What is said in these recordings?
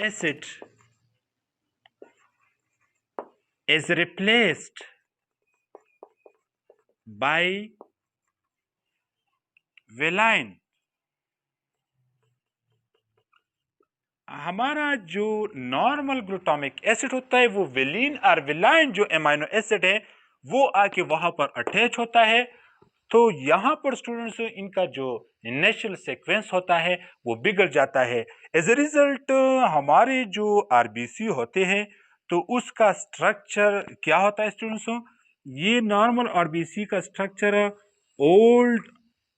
acid is replaced by valine, हमारा जो normal glutamic acid होता है वो वेलिन और वेलाइन जो एमाइनो एसिड है वो आके वहां पर अटैच होता है। तो यहाँ पर स्टूडेंट्स इनका जो नेचुरल सीक्वेंस होता है वो बिगड़ जाता है। एज ए रिजल्ट हमारे जो आरबीसी होते हैं तो उसका स्ट्रक्चर क्या होता है स्टूडेंट्स, ये नॉर्मल आरबीसी का स्ट्रक्चर ओल्ड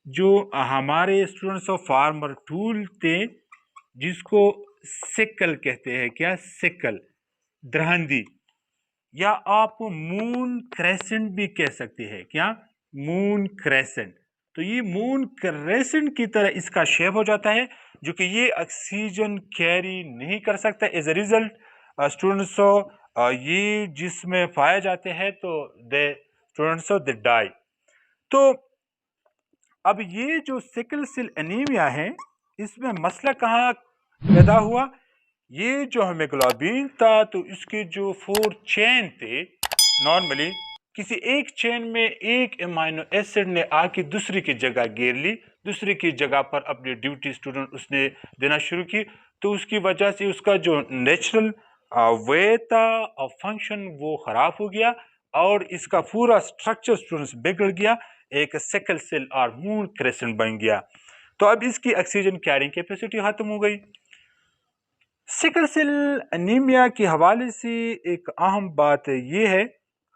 जो हमारे स्टूडेंट्स फार्मर टूल थे जिसको सिकल कहते हैं, क्या सिकल, द्रहंदी, या आप मून क्रेसेंट भी कह सकते हैं, क्या मून क्रेसेंट। तो ये मून क्रेसेंट की तरह इसका शेप हो जाता है जो कि ये ऑक्सीजन कैरी नहीं कर सकता। एज ए रिजल्ट स्टूडेंट्स ये जिसमें पाए जाते हैं तो दे स्टूडेंट्स दे डाई। तो अब ये जो सिकल सेल एनीमिया है इसमें मसला कहाँ पैदा हुआ, ये जो हीमोग्लोबिन था तो इसके जो 4 चेन थे, नॉर्मली किसी एक चेन में एक एमाइनो एसिड ने आके दूसरी की जगह घेर ली, दूसरी की जगह पर अपनी ड्यूटी स्टूडेंट उसने देना शुरू की। तो उसकी वजह से उसका जो नेचुरल वे था और फंक्शन वो खराब हो गया और इसका पूरा स्ट्रक्चर स्टूडेंट्स बिगड़ गया, एक सिकल सेल और मून क्रेसेंट बन गया। तो अब इसकी ऑक्सीजन कैरिंग कैपेसिटी खत्म हो गई। सिकल सेल एनीमिया के हवाले से एक अहम बात ये है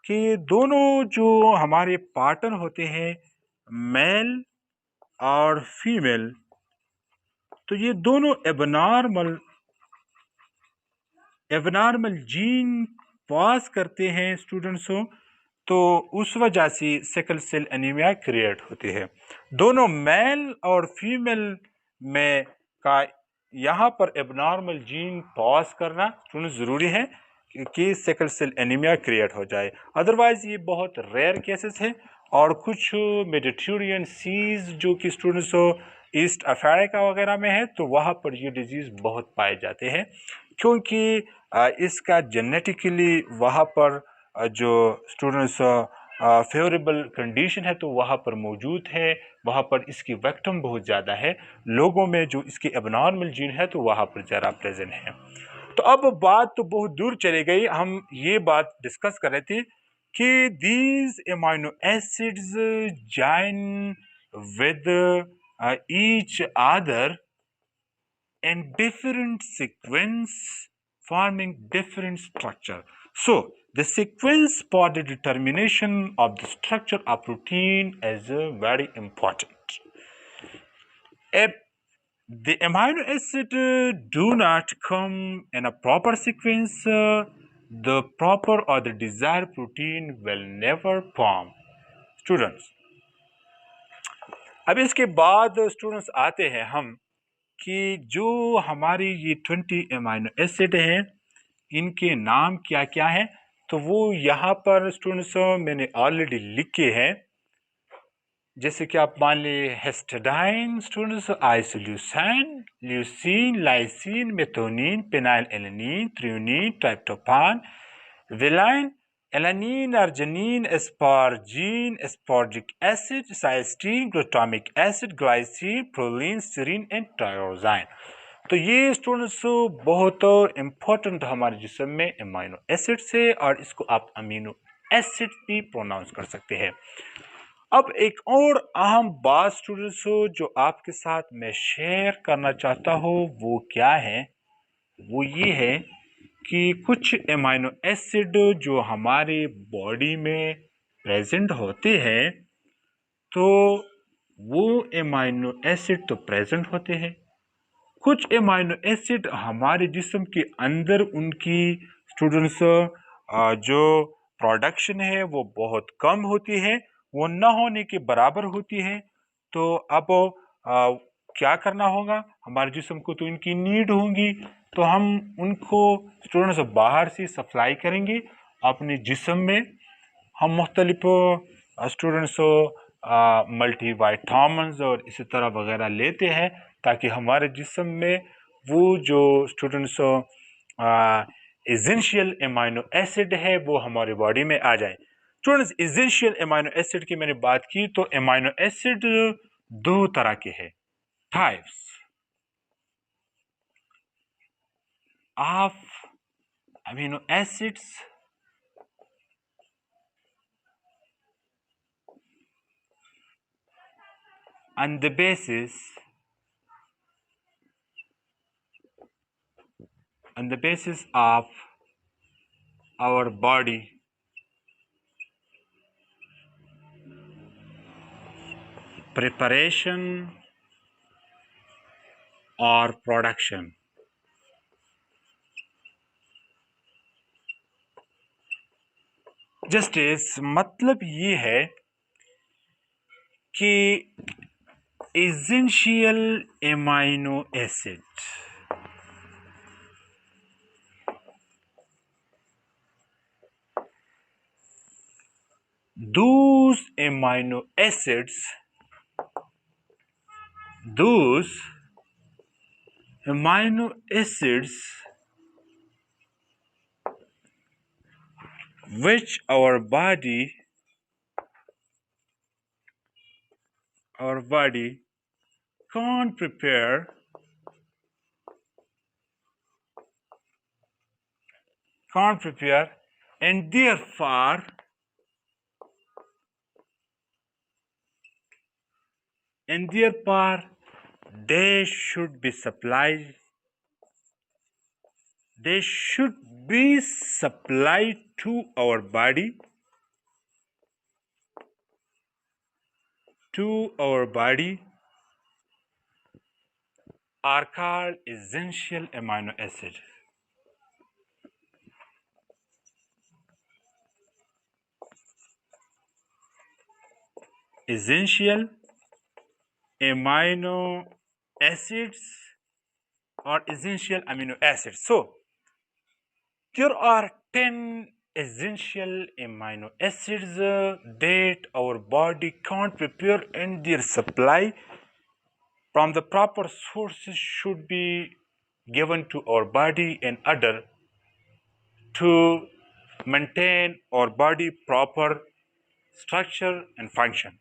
कि दोनों जो हमारे पार्टनर होते हैं मेल और फीमेल, तो ये दोनों एबनॉर्मल जीन पास करते हैं स्टूडेंट्सों, तो उस वजह से सिकल सेल एनीमिया क्रिएट होती है। दोनों मेल और फीमेल में का यहाँ पर एबनॉर्मल जीन पास करना स्टूडेंट ज़रूरी है कि सिकल सेल एनीमिया क्रिएट हो जाए, अदरवाइज ये बहुत रेयर केसेस है। और कुछ मेडिटेरियन सीज जो कि स्टूडेंट्स ईस्ट अफ्रीका वगैरह में है तो वहाँ पर ये डिजीज़ बहुत पाए जाते हैं क्योंकि इसका जेनेटिकली वहाँ पर जो स्टूडेंट्स फेवरेबल कंडीशन है तो वहाँ पर मौजूद है, वहाँ पर इसकी वेक्टम बहुत ज़्यादा है, लोगों में जो इसकी एबनॉर्मल जीन है तो वहाँ पर ज़रा प्रेजेंट है। तो अब बात तो बहुत दूर चली गई, हम ये बात डिस्कस कर रहे थे कि these amino acids join with each other in different sequence forming different structure. So the sequence for the determination of the structure of protein is very important. If the amino acid do not come in a proper sequence, the proper or the desired protein will never form. Students, अब इसके बाद students आते हैं हम कि जो हमारी ये 20 एमाइनो एसिड हैं इनके नाम क्या क्या हैं, तो वो यहाँ पर स्टूडेंट्स मैंने ऑलरेडी लिखे हैं। जैसे कि आप मान ली histidine students, isoleucine, leucine, lysine, methionine, phenyl alanine, threonine, tryptophan, valine, alanine, arginine, asparagine, aspartic acid, cysteine, glutamic acid, glycine, proline, serine and tyrosine. तो ये स्टूडेंट्स बहुत इंपॉर्टेंट हमारे जिस्म में एमाइनो एसिड्स है और इसको आप अमीनो एसिड भी प्रोनाउंस कर सकते हैं। अब एक और अहम बात स्टूडेंट्स जो आपके साथ मैं शेयर करना चाहता हूँ वो क्या है, वो ये है कि कुछ एमाइनो एसिड जो हमारे बॉडी में प्रेजेंट होते हैं तो वो एमाइनो एसिड तो प्रेजेंट होते हैं, कुछ एमाइनो एसिड हमारे जिस्म के अंदर उनकी स्टूडेंट्स जो प्रोडक्शन है वो बहुत कम होती है, वो न होने के बराबर होती है। तो अब क्या करना होगा, हमारे जिस्म को तो इनकी नीड होगी, तो हम उनको स्टूडेंट्स बाहर से सप्लाई करेंगे अपने जिस्म में। हम मुख्तलिफ स्टूडेंट्स मल्टी वाइटामिन्स और इसी तरह वगैरह लेते हैं ताकि हमारे जिस्म में वो जो स्टूडेंट्स एसेंशियल अमीनो एसिड है वो हमारी बॉडी में आ जाए। स्टूडेंट्स, एसेंशियल अमीनो एसिड की मैंने बात की तो अमीनो एसिड दो तरह के हैं, types of amino acids on the basis of our body preparation or production। Just is मतलब ये है कि essential amino acid those amino acids which our body can't prepare and therefore they should be supplied to our body are called essential amino acid। Essential amino acids or essential amino acids. So there are 10 essential amino acids that our body can't prepare, and their supply from the proper sources should be given to our body in order to maintain our body proper structure and function।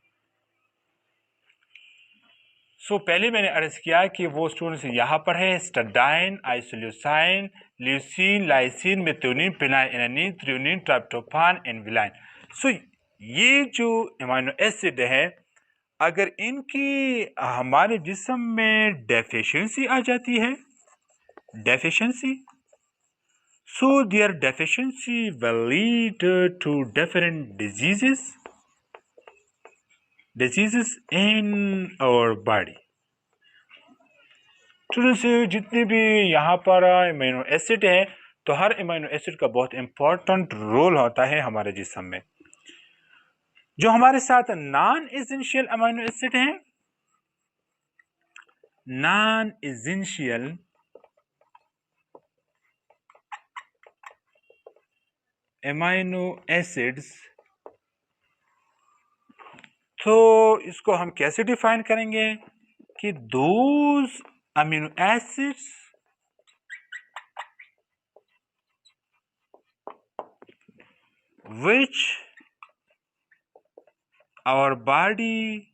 सो पहले मैंने अर्ज किया कि वो students यहाँ पर है histidine, isoleucine, leucine, lysine, methionine, phenylalanine, threonine, tryptophan and valine. सो ये जो अमीनो एसिड है, अगर इनकी हमारे जिस्म में डेफिशिएंसी आ जाती है, so their deficiency will lead to different diseases in our body। Students, जितने भी यहाँ पर अमीनो एसिड है तो हर अमीनो एसिड का बहुत इंपॉर्टेंट रोल होता है हमारे जिस्म में। जो हमारे साथ नॉन एसेंशियल अमीनो एसिड हैं, नॉन एसेंशियल अमीनो एसिड्स, तो इसको हम कैसे डिफाइन करेंगे कि those amino acids which our body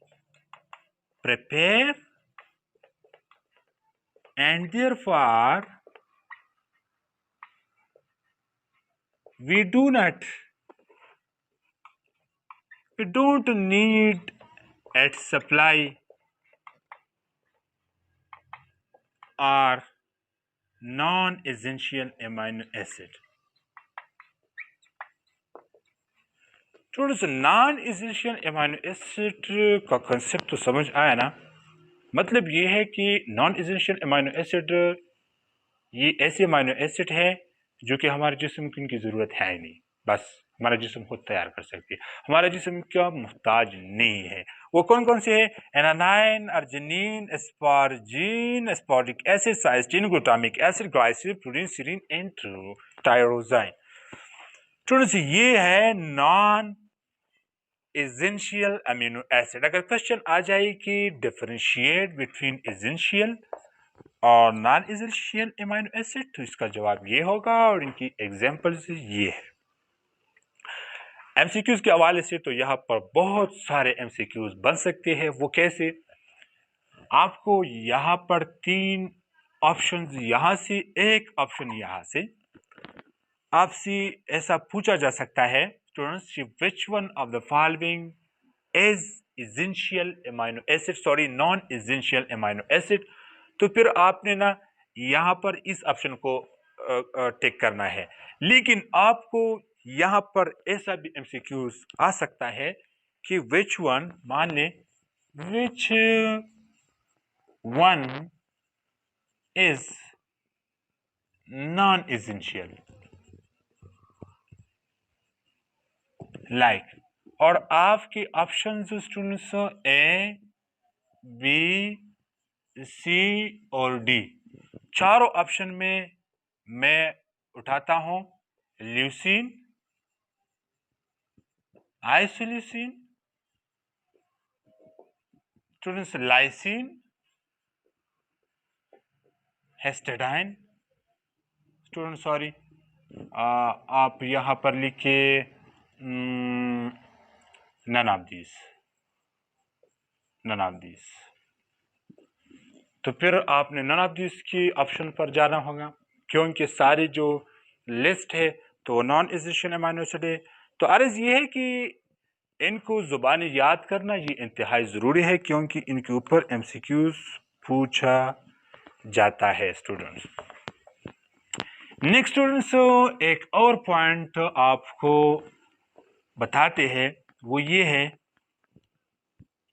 prepare and therefore we don't need its supply are non-essential amino acid। Students, non essential amino acid का concept तो समझ आया ना। मतलब ये है कि नॉन एसेंशियल अमीनो एसिड ये ऐसे अमीनो एसिड है जो कि हमारे जिस्म की इनकी ज़रूरत है ही नहीं, बस हमारा जिस्म खुद तैयार कर सकती है, हमारा जिस्म का मुहताज नहीं है। वो कौन कौन से है? Alanine, arginine, asparagine, aspartic acid, cysteine, glutamic acid, glycine, purine, serine and tyrosine. Students, ये है नॉन एसेंशियल अमीनो एसिड। अगर क्वेश्चन आ जाए कि डिफरेंशिएट बिटवीन एसेंशियल और नॉन एसेंशियल अमीनो एसिड, तो इसका जवाब ये होगा और इनकी एग्जांपल्स ये है। एमसीक्यूज के हवाले से तो यहाँ पर बहुत सारे एमसीक्यूज बन सकते हैं। वो कैसे? आपको यहाँ पर 3 ऑप्शंस यहाँ से, एक ऑप्शन यहाँ से, आपसे ऐसा पूछा जा सकता है students, which one of the following is essential amino acid, sorry non essential amino acid. तो फिर आपने ना यहाँ पर इस ऑप्शन को टिक करना है। लेकिन आपको यहाँ पर ऐसा भी एमसीक्यूज आ सकता है कि विच वन, मान ले which one is non essential, like, और आपके option students A, B, C और डी, चारों ऑप्शन में मैं उठाता हूं leucine, isoleucine, students lysine, histidine, student sorry आप यहां पर लिखिए none of these, none of these. तो फिर आपने नन ऑफ दीज की ऑप्शन पर जाना होगा, क्योंकि सारी जो लिस्ट है तो नॉन एसेंशियल अमीनो एसिड है। तो अर्ज ये है कि इनको जुबानी याद करना ये इंतहाई ज़रूरी है, क्योंकि इनके ऊपर एमसीक्यूज पूछा जाता है स्टूडेंट्स। नेक्स्ट स्टूडेंट्स, एक और पॉइंट आपको बताते हैं, वो ये है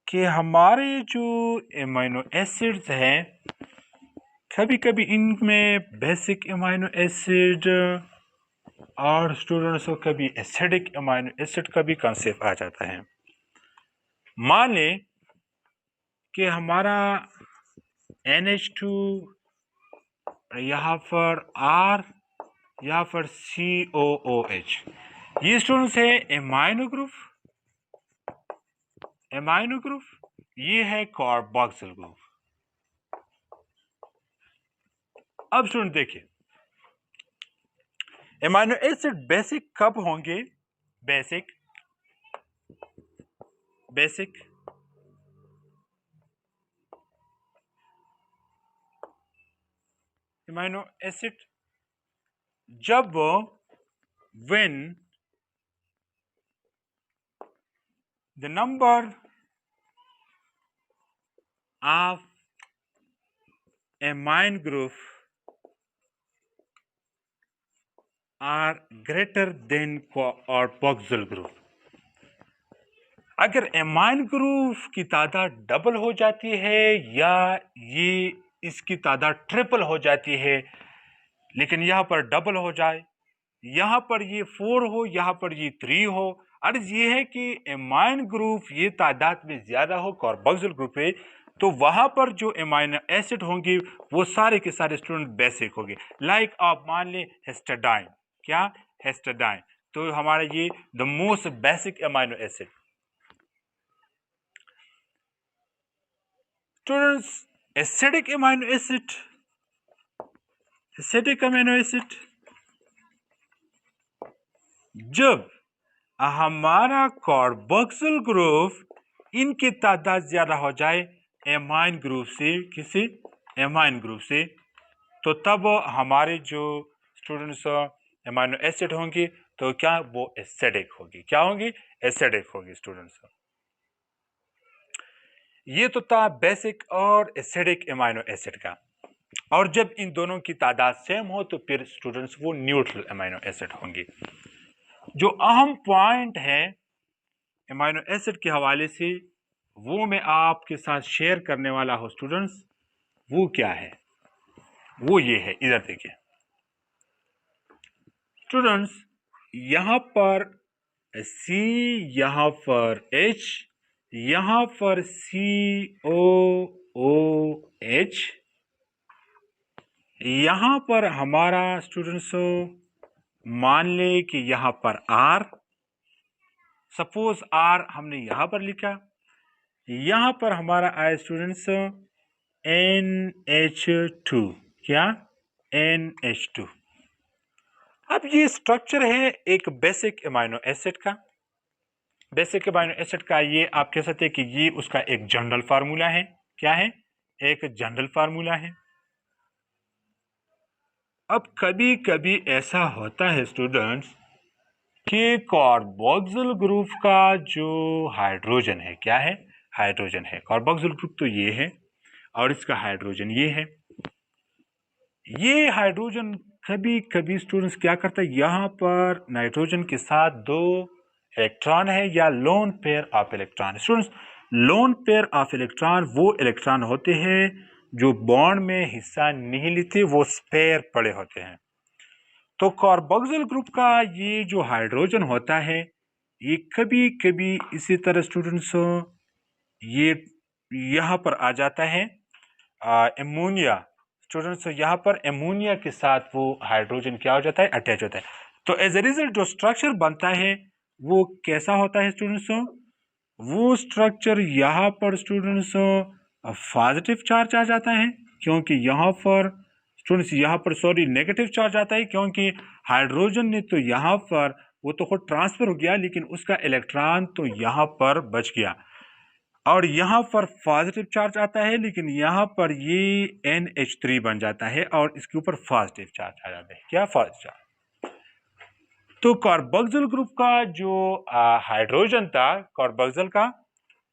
कि हमारे जो अमीनो एसिड्स हैं, कभी कभी इनमें बेसिक अमीनो एसिड और स्टूडेंट्स को कभी एसिडिक अमीनो एसिड का भी कॉन्सेप्ट आ जाता है। मान लें कि हमारा NH2 यहाँ पर R, यहाँ पर COOH, ये स्टूडेंट्स है एमाइनो ग्रुप, एमाइनो ग्रुप, ये है कार्बोक्सिल ग्रुप। अब स्टूडेंट देखिए, एमाइनो एसिड बेसिक कब होंगे? बेसिक एमाइनो एसिड जब when the number of amine group are greater than carboxyl group। अगर एमाइन ग्रुप की तादाद डबल हो जाती है या ये इसकी तादाद ट्रिपल हो जाती है, लेकिन यहाँ पर डबल हो जाए, यहाँ पर ये 4 हो, यहाँ पर ये 3 हो, अर्ज ये है कि एमाइन ग्रुप ये तादाद में ज्यादा हो कार्बोक्सिल ग्रुप है, तो वहां पर जो एमाइनो एसिड होंगे वो सारे के सारे स्टूडेंट बेसिक होंगे। लाइक आप मान लें हिस्टिडाइन, क्या हिस्टिडाइन, तो हमारा ये the most basic amino acid. Students acidic amino acid, acidic amino acid जब हमारा कार्बोक्सिल ग्रुप इनकी तादाद ज्यादा हो जाए एमाइन ग्रुप से, किसी एमाइन ग्रुप से, तो तब हमारे जो स्टूडेंट्स अमीनो एसिड होंगी तो क्या वो एसिडिक होगी, क्या होंगी? एसिडिक होगी स्टूडेंट्स। ये तो था बेसिक और एसिडिक अमीनो एसिड का। और जब इन दोनों की तादाद सेम हो तो फिर स्टूडेंट्स वो न्यूट्रल अमीनो एसिड होंगे। जो अहम पॉइंट है अमीनो एसिड के हवाले से वो मैं आपके साथ शेयर करने वाला हूं स्टूडेंट्स, वो क्या है? वो ये है, इधर देखिए स्टूडेंट्स, यहां पर C, यहां पर H, यहां पर COOH, यहां पर हमारा स्टूडेंट्स मान ले कि यहां पर R, सपोज R हमने यहां पर लिखा, यहां पर हमारा आया स्टूडेंट्स NH2, क्या NH2। अब ये स्ट्रक्चर है एक बेसिक अमाइनो एसिड का। बेसिक अमाइनो एसिड का ये आप कह सकते हैं कि ये उसका एक जनरल फार्मूला है। क्या है? एक जनरल फार्मूला है। अब कभी कभी ऐसा होता है स्टूडेंट्स कि कार्बोक्सिल ग्रुप का जो हाइड्रोजन है, क्या है? हाइड्रोजन है। कार्बोक्सिल ग्रुप तो ये है और इसका हाइड्रोजन ये है। ये हाइड्रोजन कभी कभी स्टूडेंट्स क्या करता है, यहाँ पर नाइट्रोजन के साथ दो इलेक्ट्रॉन है या lone pair of electron. Students, lone pair of electron वो इलेक्ट्रॉन होते हैं जो बॉन्ड में हिस्सा नहीं लेते, वो स्पेयर पड़े होते हैं। तो कार्बोक्सिल ग्रुप का ये जो हाइड्रोजन होता है, ये कभी कभी इसी तरह स्टूडेंट्स ये यहाँ पर आ जाता है एमोनिया। स्टूडेंट्स, यहाँ पर एमोनिया के साथ वो हाइड्रोजन क्या हो जाता है? अटैच होता है। तो एज ए रिजल्ट जो स्ट्रक्चर बनता है वो कैसा होता है स्टूडेंट्स? वो स्ट्रक्चर यहाँ पर स्टूडेंट्स पॉजिटिव चार्ज आ जाता है, क्योंकि यहाँ पर स्टूडेंट्स यहाँ पर सॉरी नेगेटिव चार्ज आता है, क्योंकि हाइड्रोजन ने तो यहाँ पर वो तो खुद ट्रांसफर हो गया, लेकिन उसका इलेक्ट्रॉन तो यहाँ पर बच गया और यहाँ पर पॉजिटिव चार्ज आता है, लेकिन यहाँ पर ये NH3 बन जाता है और इसके ऊपर पॉजिटिव चार्ज आ जाता है। क्या? Positive charge. तो कार्बोक्सिल ग्रुप का जो हाइड्रोजन था कार्बोक्सिल का,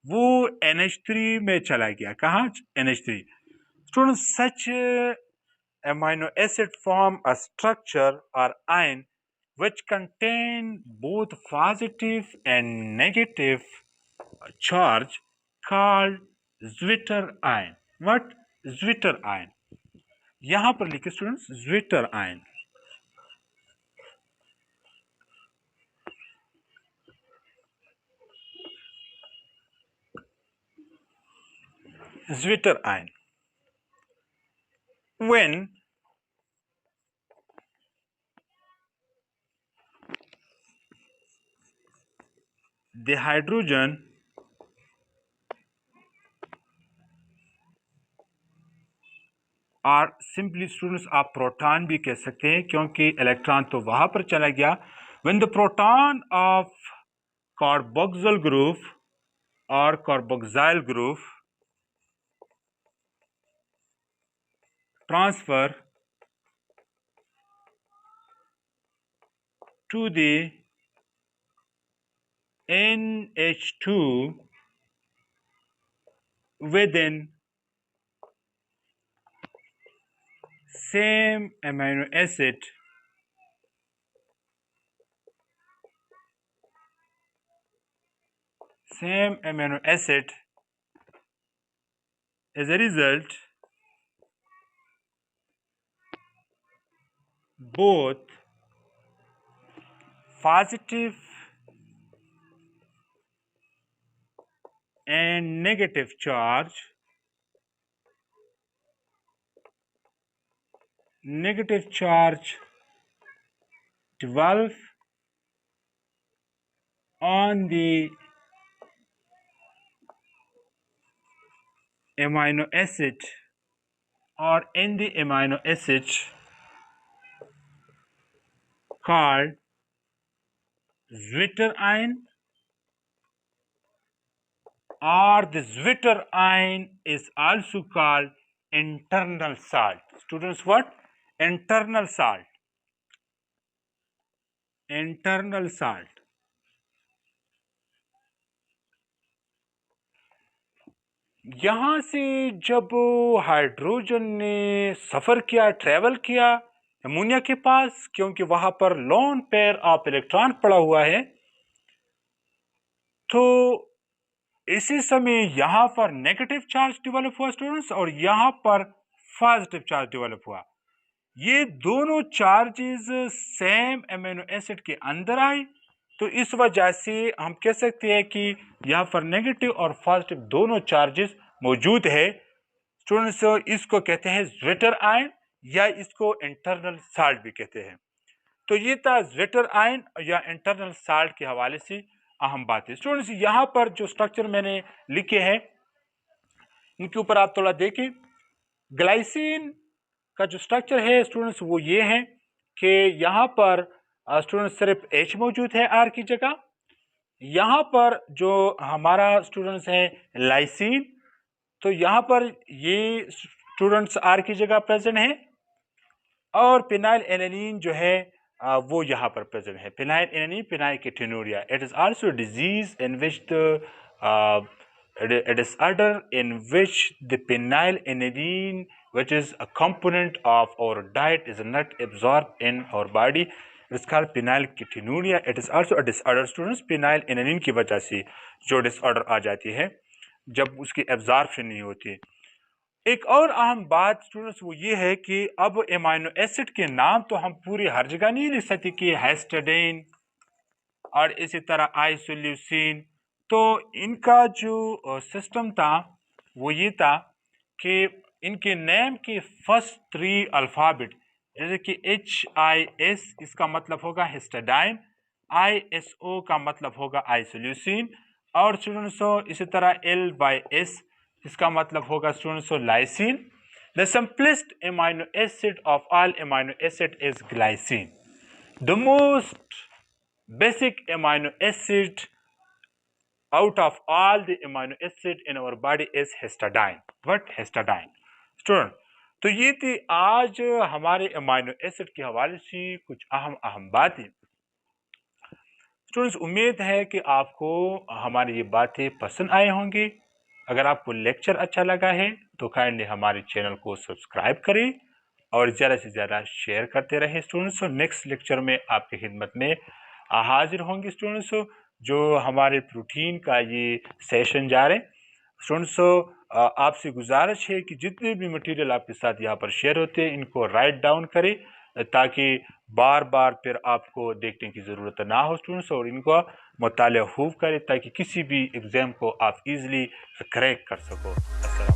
वो NH3 में चला गया। कहाँ? NH3। Students, such amino acid form a structure or ion which contain both positive and negative charge called Zwitter ion. What? Zwitter ion. यहाँ पर लिखे students Zwitter ion। Zwitter ion. When the hydrogen और simply students आप proton भी कह सकते हैं, क्योंकि इलेक्ट्रॉन तो वहां पर चला गया। When the proton of carboxyl group और carboxyl group transfer to the NH2 within same amino acid, as a result both positive and negative charge develop on the amino acid or in the amino acid called Zwitter ion, or the Zwitter ion is also called internal salt. Students, what? Internal salt. Internal salt. यहाँ से जब hydrogen ने सफर किया, travel किया ammonia के पास, क्योंकि वहां पर लोन पेयर ऑफ इलेक्ट्रॉन पड़ा हुआ है, तो इसी समय यहां पर नेगेटिव चार्ज डेवलप हुआ स्टूडेंट्स और यहां पर पॉजिटिव चार्ज डेवलप हुआ। ये दोनों चार्जेस सेम अमीनो एसिड के अंदर आए, तो इस वजह से हम कह सकते हैं कि यहाँ पर नेगेटिव और पॉजिटिव दोनों चार्जेस मौजूद है। स्टूडेंट्स, इसको कहते हैं ज़्विटर आयन या इसको इंटरनल साल्ट भी कहते हैं। तो ये था ज़्विटर आयन या इंटरनल साल्ट के हवाले से अहम बात है। स्टूडेंट्स, यहाँ पर जो स्ट्रक्चर मैंने लिखे हैं इनके ऊपर आप थोड़ा देखें। ग्लाइसिन का जो स्ट्रक्चर है स्टूडेंट्स वो ये है कि यहाँ पर स्टूडेंट्स सिर्फ H मौजूद है R की जगह। यहाँ पर जो हमारा स्टूडेंट्स है लाइसिन, तो यहाँ पर ये स्टूडेंट्स R की जगह प्रेजेंट है, और फिनाइल एलानिन जो है वो यहाँ पर प्रेजेंट है। Phenyl alanine phenylketonuria, it is also disease in which the a disorder in which the phenylalanine, which is a component of our diet, is not absorbed in our body. It's called phenylketonuria. It is also a disorder students, phenylalanine की वजह से जो disorder आ जाती है जब उसकी absorption नहीं होती। एक और अहम बात स्टूडेंट्स वो ये है कि अब एमाइनो एसिड के नाम तो हम पूरी हर जगह नहीं लिख सकते कि हिस्टिडाइन और इसी तरह आइसोल्यूसिन। तो इनका जो सिस्टम था वो ये था कि इनके नेम के फर्स्ट 3 अल्फ़ाबेट, जैसे कि HIS इसका मतलब होगा हिस्टिडाइन, ISO का मतलब होगा आइसोल्यूसिन, और स्टूडेंट्सों इसी तरह LYS इसका मतलब होगा स्टूडेंट्सों lysine. The simplest amino acid of all amino acid is glycine. The most basic amino acid out of all the amino acid in our body is histidine. What? Histidine. Student, तो ये थी आज हमारे amino acid के हवाले से कुछ अहम बातें। स्टूडेंट्स, उम्मीद है कि आपको हमारी ये बातें पसंद आए होंगी। अगर आपको लेक्चर अच्छा लगा है तो काइंडली हमारे चैनल को सब्सक्राइब करें और ज़्यादा से ज़्यादा शेयर करते रहें। स्टूडेंट्स, नेक्स्ट लेक्चर में आपकी खिदमत में हाजिर होंगे। स्टूडेंट्स, जो हमारे प्रोटीन का ये सेशन जा रहे हैं, स्टूडेंट्स आपसे गुजारिश है कि जितने भी मटेरियल आपके साथ यहाँ पर शेयर होते हैं इनको राइट डाउन करें ताकि बार बार फिर आपको देखने की ज़रूरत ना हो स्टूडेंट्स, और इनको मुताला खूब करें ताकि किसी भी एग्ज़ाम को आप इजीली क्रैक कर सको।